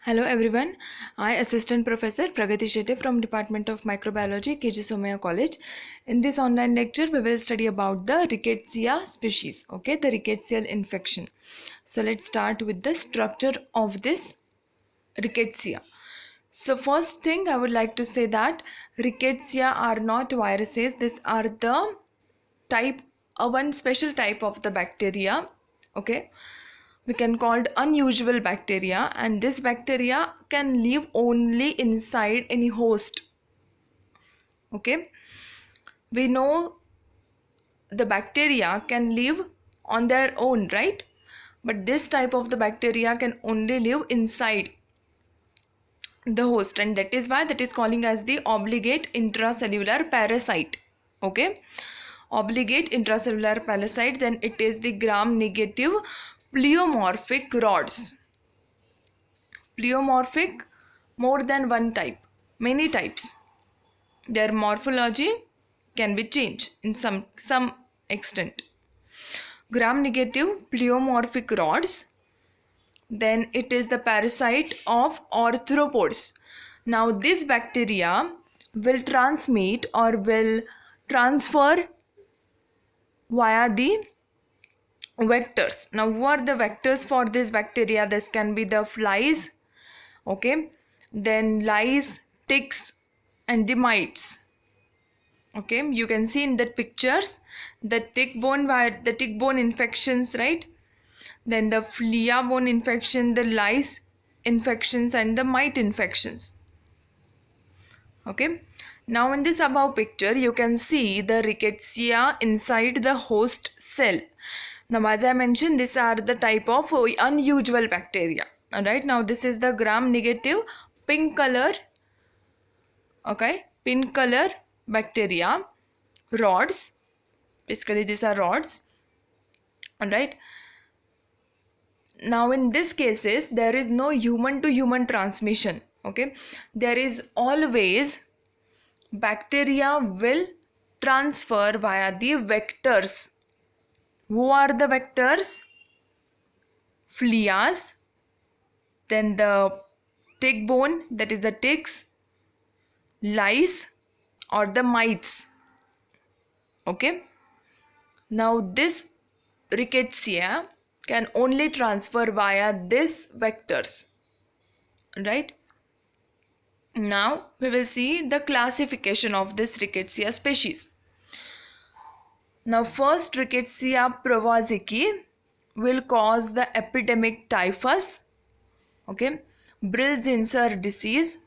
Hello everyone, I Assistant Professor Pragati Shetty from Department of Microbiology, KG Somaya College. In this online lecture, we will study about the Rickettsia species, okay, the rickettsial infection. So let's start with the structure of this Rickettsia. So first thing I would like to say that Rickettsia are not viruses, these are the type, one special type of the bacteria, okay. We can called unusual bacteria, and this bacteria can live only inside any host. Okay, we know the bacteria can live on their own, right? But this type of the bacteria can only live inside the host, and that is why that is calling as the obligate intracellular parasite. Okay, obligate intracellular parasite, then it is the gram negative pleomorphic rods. Pleomorphic, more than one type, many types. Their morphology can be changed in some extent. Gram negative pleomorphic rods, then it is the parasite of arthropods. Now this bacteria will transmit or will transfer via the vectors. Now who are the vectors for this bacteria? This can be the flies, okay, then lice, ticks, and the mites. Okay, you can see in the pictures the tick bone infections, right? Then the flea bone infection, the lice infections, and the mite infections. Okay, now in this above picture you can see the rickettsia inside the host cell. Now as I mentioned, these are the type of unusual bacteria. Alright, now this is the gram negative pink color, okay, pink color bacteria rods. Basically these are rods. Alright, now in this cases there is no human to human transmission. Okay, there is always bacteria will transfer via the vectors. Who are the vectors? Fleas, then the tick bone, that is the ticks, lice, or the mites. Okay, now this rickettsia can only transfer via this vectors, right? Now we will see the classification of this rickettsia species. Now first, Rickettsia prowazekii will cause the epidemic typhus, okay, Brill-Zinsser disease,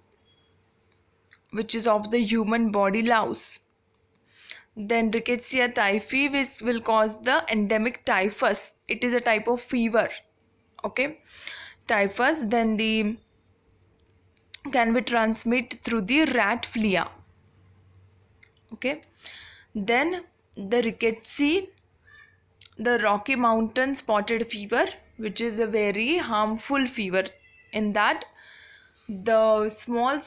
which is of the human body louse. Then Rickettsia typhi, which will cause the endemic typhus. It is a type of fever, okay, typhus. Then the can be transmitted through the rat flea, okay. Then the Rickettsia, the Rocky Mountain spotted fever, which is a very harmful fever, in that the small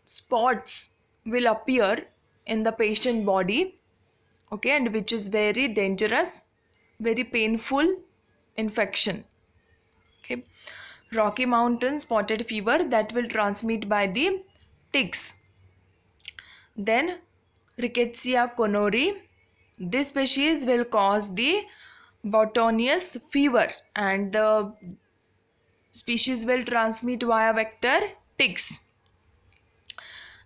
spots will appear in the patient body, okay, and which is very dangerous, very painful infection. Okay, Rocky Mountain spotted fever, that will transmit by the ticks. Then Rickettsia conuri, this species will cause the Botonius fever, and the species will transmit via vector ticks.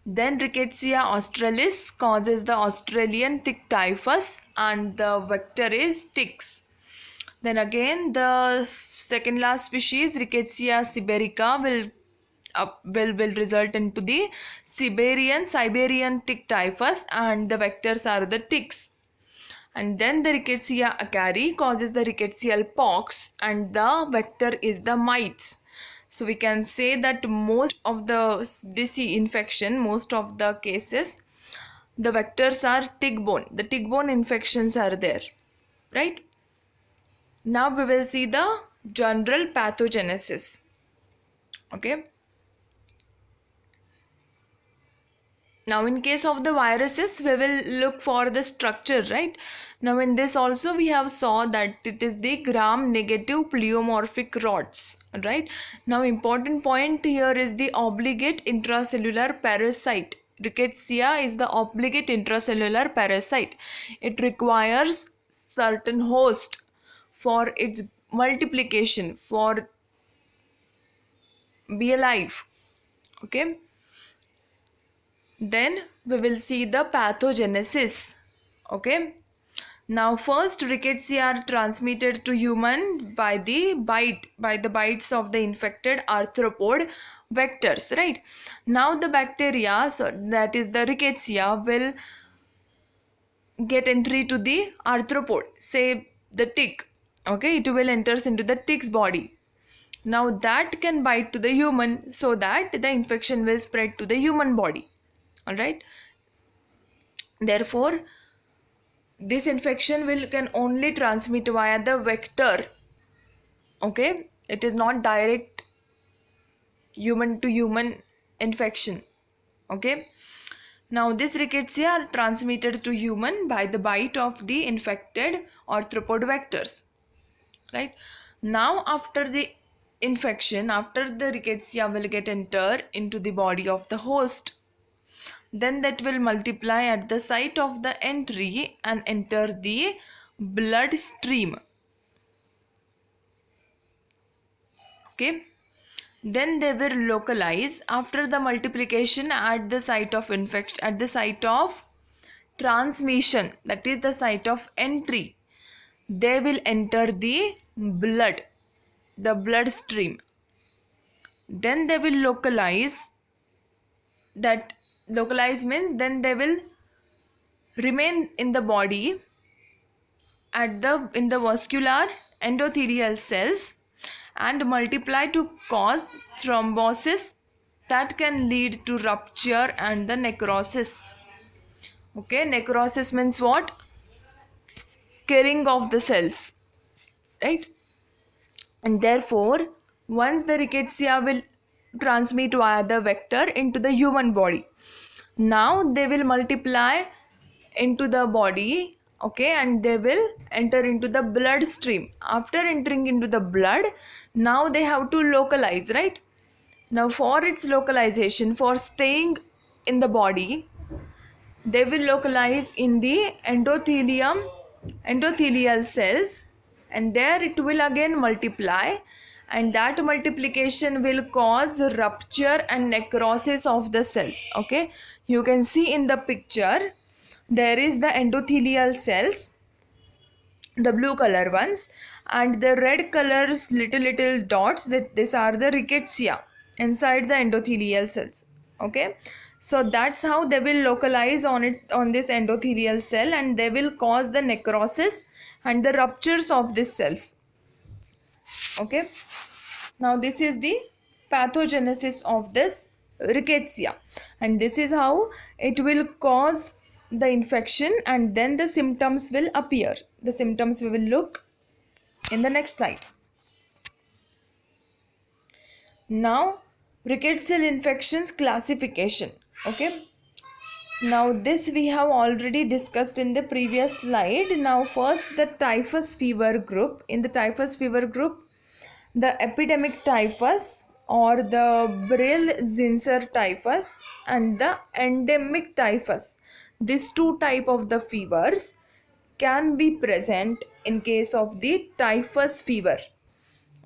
Then Rickettsia australis causes the Australian tick typhus, and the vector is ticks. Then again the second last species, Rickettsia siberica, will result into the Siberian tick typhus, and the vectors are the ticks. And then the Rickettsia acari causes the rickettsial pox, and the vector is the mites. So we can say that most of the disease infection, most of the cases, the vectors are tick bone. The tick bone infections are there, right? Now we will see the general pathogenesis. Okay. Now in case of the viruses, we will look for the structure, right? Now in this also we have saw that it is the gram negative pleomorphic rods, right? Now important point here is the obligate intracellular parasite. Rickettsia is the obligate intracellular parasite. It requires certain host for its multiplication, for be alive. Okay, then we will see the pathogenesis. Okay, now first rickettsia are transmitted to human by the bites of the infected arthropod vectors, right? Now the bacteria, so that is the rickettsia, will get entry to the arthropod, say the tick. Okay, it will enters into the tick's body. Now that can bite to the human, so that the infection will spread to the human body. All right, therefore this infection will can only transmit via the vector. Okay, it is not direct human to human infection. Okay, now this rickettsia are transmitted to human by the bite of the infected arthropod vectors, right? Now after the infection, after the rickettsia will get enter into the body of the host, then that will multiply at the site of the entry and enter the blood stream. Okay, then they will localize after the multiplication at the site of infection, at the site of transmission, that is the site of entry. They will enter the blood stream. Then they will localize. That localize means then they will remain in the body at the in the vascular endothelial cells and multiply to cause thrombosis that can lead to rupture and the necrosis. Okay, necrosis means what? Killing of the cells, right? And therefore once the rickettsia will transmit via the vector into the human body, now they will multiply into the body. Okay, and they will enter into the blood stream. After entering into the blood, now they have to localize, right? Now for its localization, for staying in the body, they will localize in the endothelial cells, and there it will again multiply, and that multiplication will cause rupture and necrosis of the cells. Okay, you can see in the picture there is the endothelial cells, the blue color ones, and the red colors little dots, that these are the rickettsia inside the endothelial cells. Okay, so that's how they will localize on this endothelial cell, and they will cause the necrosis and the ruptures of these cells. Okay, now this is the pathogenesis of this rickettsia, and this is how it will cause the infection, and then the symptoms will appear. The symptoms we will look in the next slide. Now rickettsial infections classification. Okay, now this we have already discussed in the previous slide. Now first the typhus fever group. In the typhus fever group, the epidemic typhus or the Brill-Zinsser typhus and the endemic typhus, these two type of the fevers can be present in case of the typhus fever.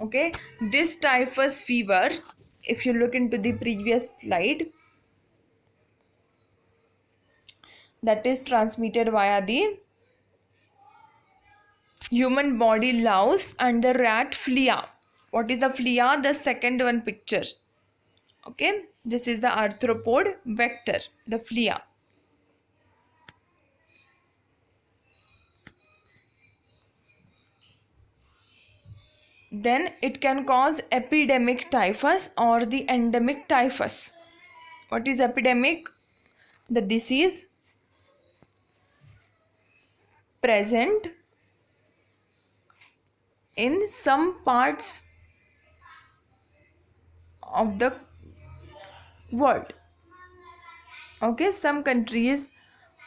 Okay, this typhus fever, if you look into the previous slide, that is transmitted via the human body louse and the rat flea. What is the flea? The second one picture. Okay, this is the arthropod vector, the flea. Then it can cause epidemic typhus or the endemic typhus. What is epidemic? The disease present in some parts of the world. Okay, some countries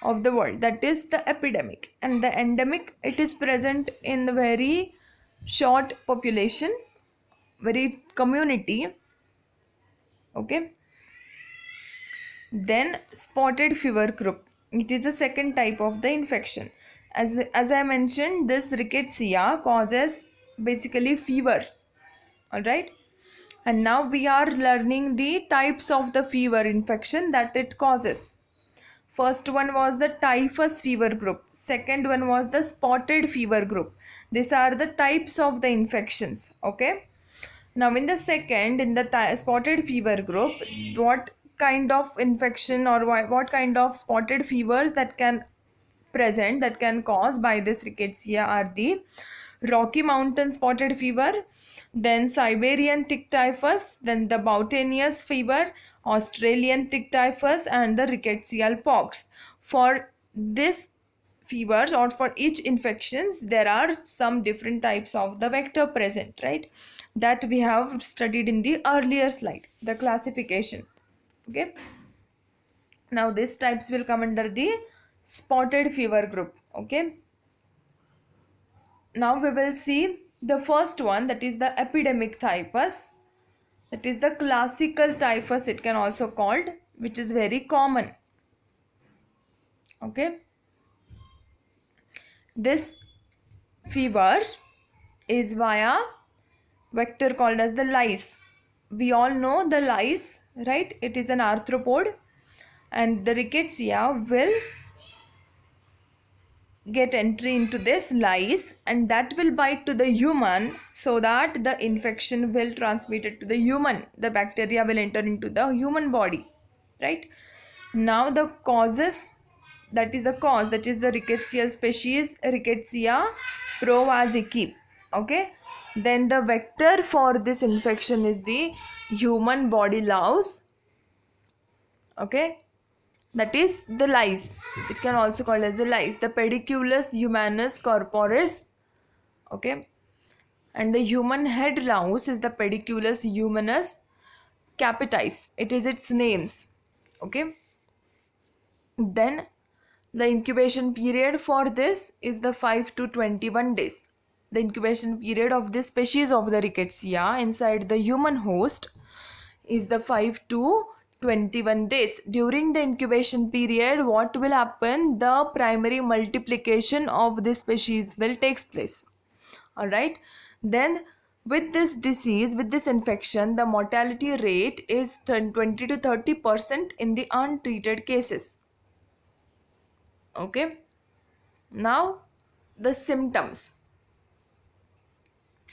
of the world. That is the epidemic. And the endemic, it is present in the very short population, very community. Okay. Then spotted fever group. It is the second type of the infection. As I mentioned, this rickettsia causes basically fever. All right. And now we are learning the types of the fever infection that it causes. First one was the typhus fever group. Second one was the spotted fever group. These are the types of the infections. Okay. Now in the second, in the spotted fever group, what kind of infection or what kind of spotted fevers that can present, that can cause by this rickettsia are the Rocky Mountain spotted fever, then Siberian tick typhus, then the Boutonniere fever, Australian tick typhus, and the rickettsial pox. For this fevers or for each infections, there are some different types of the vector present, right? That we have studied in the earlier slide, the classification. Okay. Now these types will come under the spotted fever group. Okay. Now we will see the first one, that is the epidemic typhus. That is the classical typhus, it can also called, which is very common. Okay. This fever is via vector called as the lice. We all know the lice, right? It is an arthropod, and the rickettsia will get entry into this lice, and that will bite to the human, so that the infection will transmit it to the human. The bacteria will enter into the human body, right? Now the causes, that is the cause, that is the rickettsial species Rickettsia provaziki. Okay. Then the vector for this infection is the human body louse. Okay. That is the lice. It can also called as the lice. The pediculus humanus corporis. Okay. And the human head louse is the pediculus humanus capitis. It is its names. Okay. Then the incubation period for this is the 5 to 21 days. The incubation period of this species of the rickettsia inside the human host is the 5 to 21 days. During the incubation period, what will happen? The primary multiplication of this species will take place. Alright. Then with this disease, with this infection, the mortality rate is 20 to 30% in the untreated cases. Okay. Now the symptoms.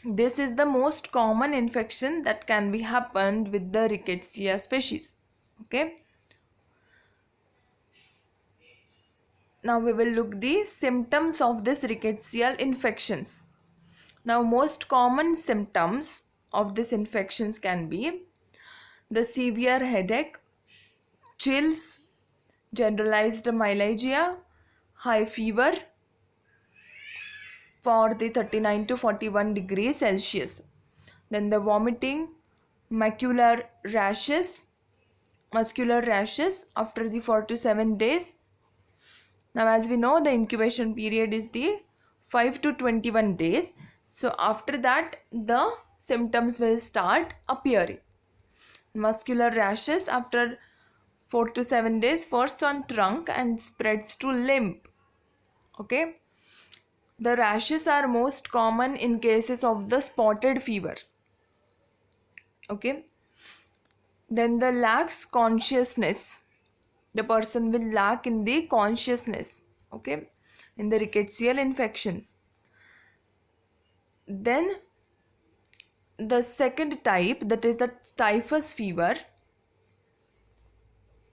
This is the most common infection that can be happened with the rickettsia species. Okay. Now we will look the symptoms of this rickettsial infections. Now most common symptoms of this infections can be the severe headache, chills, generalized myalgia, high fever for the 39 to 41 degrees Celsius. Then the vomiting, muscular rashes after the 4 to 7 days. Now as we know, the incubation period is the 5 to 21 days. So after that, the symptoms will start appearing. Muscular rashes after 4 to 7 days, first on trunk and spreads to limb. Okay. The rashes are most common in cases of the spotted fever. Okay. Then the lacks consciousness. The person will lack in the consciousness. Okay. In the rickettsial infections. Then the second type, that is the typhus fever.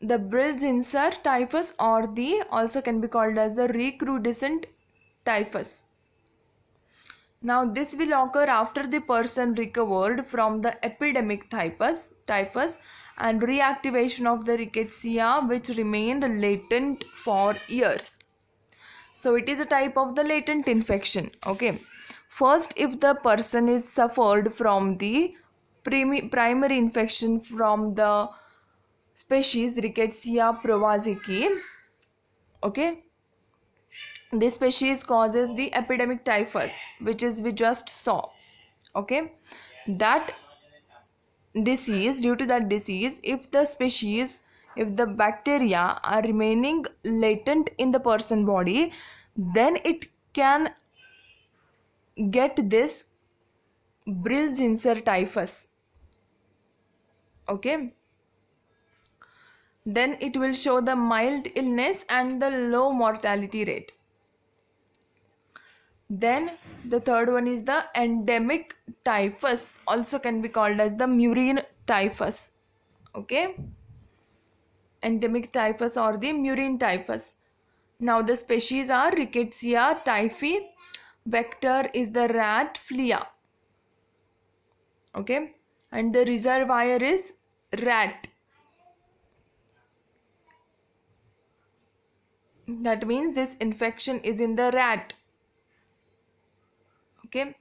The Brill-Zinsser typhus, or the also can be called as the recrudescent typhus. Now this will occur after the person recovered from the epidemic typhus and reactivation of the rickettsia which remained latent for years. So it is a type of the latent infection. Okay. First, if the person is suffered from the primary infection from the species Rickettsia provazekii. Okay, this species causes the epidemic typhus, which is we just saw. Okay, that disease, due to that disease, if the bacteria are remaining latent in the person body, then it can get this Brill-Zinsser typhus. Okay, then it will show the mild illness and the low mortality rate. Then the third one is the endemic typhus, also can be called as the murine typhus. Okay, endemic typhus or the murine typhus. Now the species are Rickettsia typhi. Vector is the rat flea. Okay, and the reservoir is rat. That means this infection is in the rat. Okay,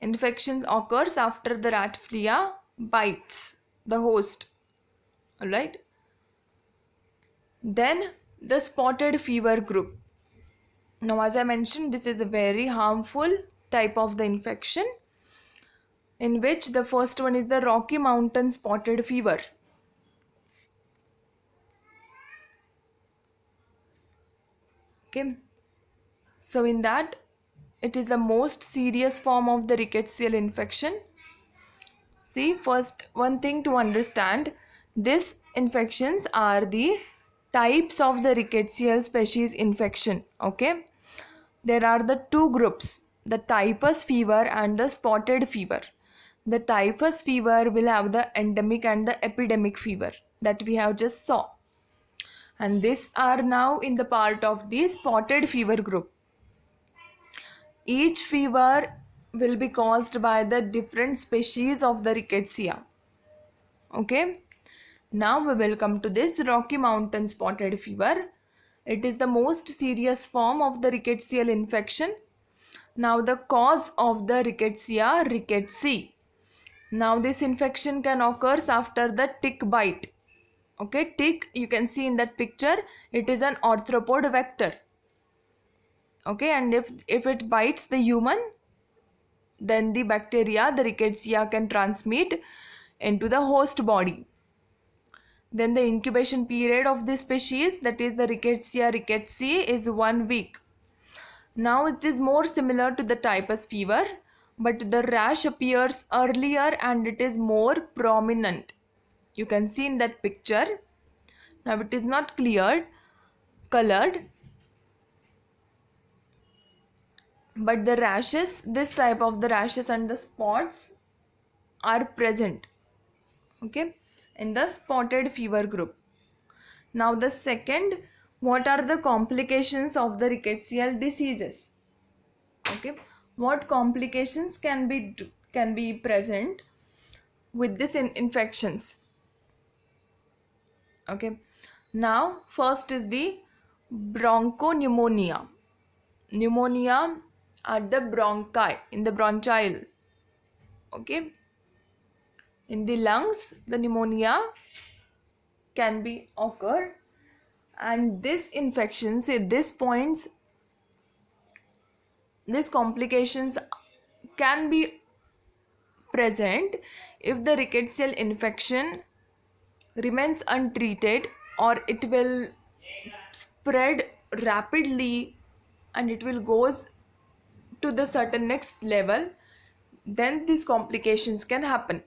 infection occurs after the rat flea bites the host. All right. Then the spotted fever group. Now, as I mentioned, this is a very harmful type of the infection, in which the first one is the Rocky Mountain spotted fever. Okay, so in that, it is the most serious form of the rickettsial infection. See, first one thing to understand, these infections are the types of the rickettsial species infection. Okay, there are the two groups, the typhus fever and the spotted fever. The typhus fever will have the endemic and the epidemic fever that we have just saw, and these are now in the part of the spotted fever group. Each fever will be caused by the different species of the rickettsia. Okay, now we will come to this Rocky Mountain spotted fever. It is the most serious form of the rickettsial infection. Now the cause of the rickettsia, rickettsia. Now this infection can occur after the tick bite. Okay, tick, you can see in that picture, it is an arthropod vector. Okay, and if it bites the human, then the bacteria, the rickettsia, can transmit into the host body. Then the incubation period of this species, that is the Rickettsia rickettsii, is 1 week. Now it is more similar to the typhus fever, but the rash appears earlier and it is more prominent. You can see in that picture. Now it is not colored, but the rashes, this type of the rashes and the spots are present. Okay, in the spotted fever group. Now the second, what are the complications of the rickettsial diseases? Okay, what complications can be present with this infections? Okay, now first is the bronchopneumonia. Pneumonia at the bronchi, in the bronchial. Okay, in the lungs, the pneumonia can be occur, and this infections at this points, these complications can be present if the rickettsial infection remains untreated, or it will spread rapidly and it will goes to the certain next level, then these complications can happen.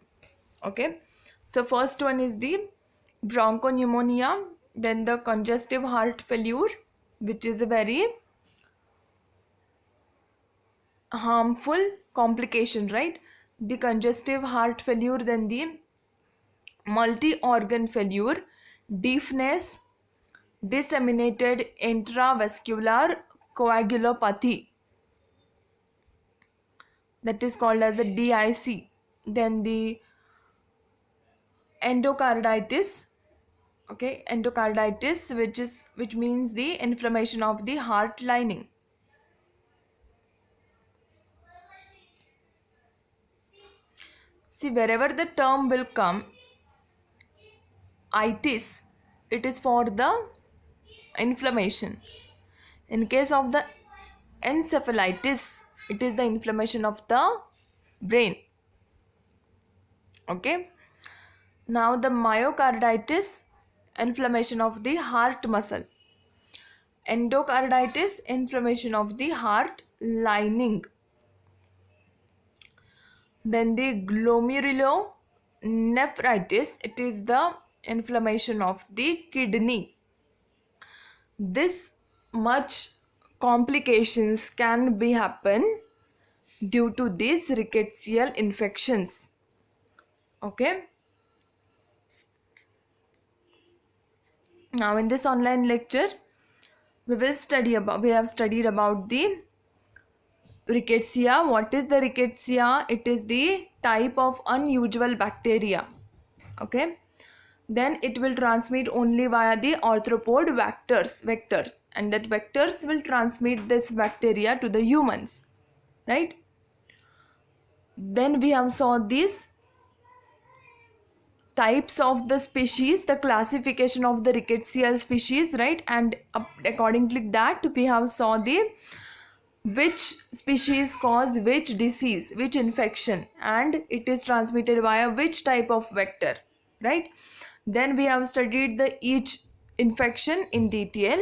Okay, so first one is the bronchopneumonia, then the congestive heart failure, which is a very harmful complication, right? The congestive heart failure, then the multi-organ failure, deafness, disseminated intravascular coagulopathy, that is called as the DIC. Then the endocarditis. Okay, endocarditis, which means the inflammation of the heart lining. See, wherever the term will come, itis, it is for the inflammation. In case of the encephalitis, it is the inflammation of the brain. Okay. Now the myocarditis, inflammation of the heart muscle. Endocarditis, inflammation of the heart lining. Then the glomerulonephritis, it is the inflammation of the kidney. This much complications can be happen due to these rickettsial infections. Okay. Now in this online lecture, we have studied about the rickettsia. What is the rickettsia? It is the type of unusual bacteria. Okay. Then it will transmit only via the arthropod vectors, and that vectors will transmit this bacteria to the humans, right? Then we have saw these types of the species, the classification of the rickettsial species, right? And accordingly that we have saw the which species cause which disease, which infection, and it is transmitted via which type of vector, right? Then we have studied the each infection in detail.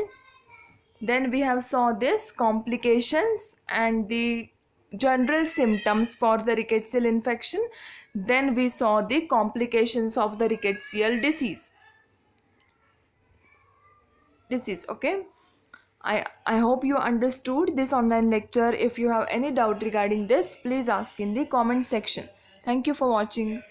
Then we have saw this complications and the general symptoms for the rickettsial infection. Then we saw the complications of the rickettsial disease. Okay. I hope you understood this online lecture. If you have any doubt regarding this, please ask in the comment section. Thank you for watching.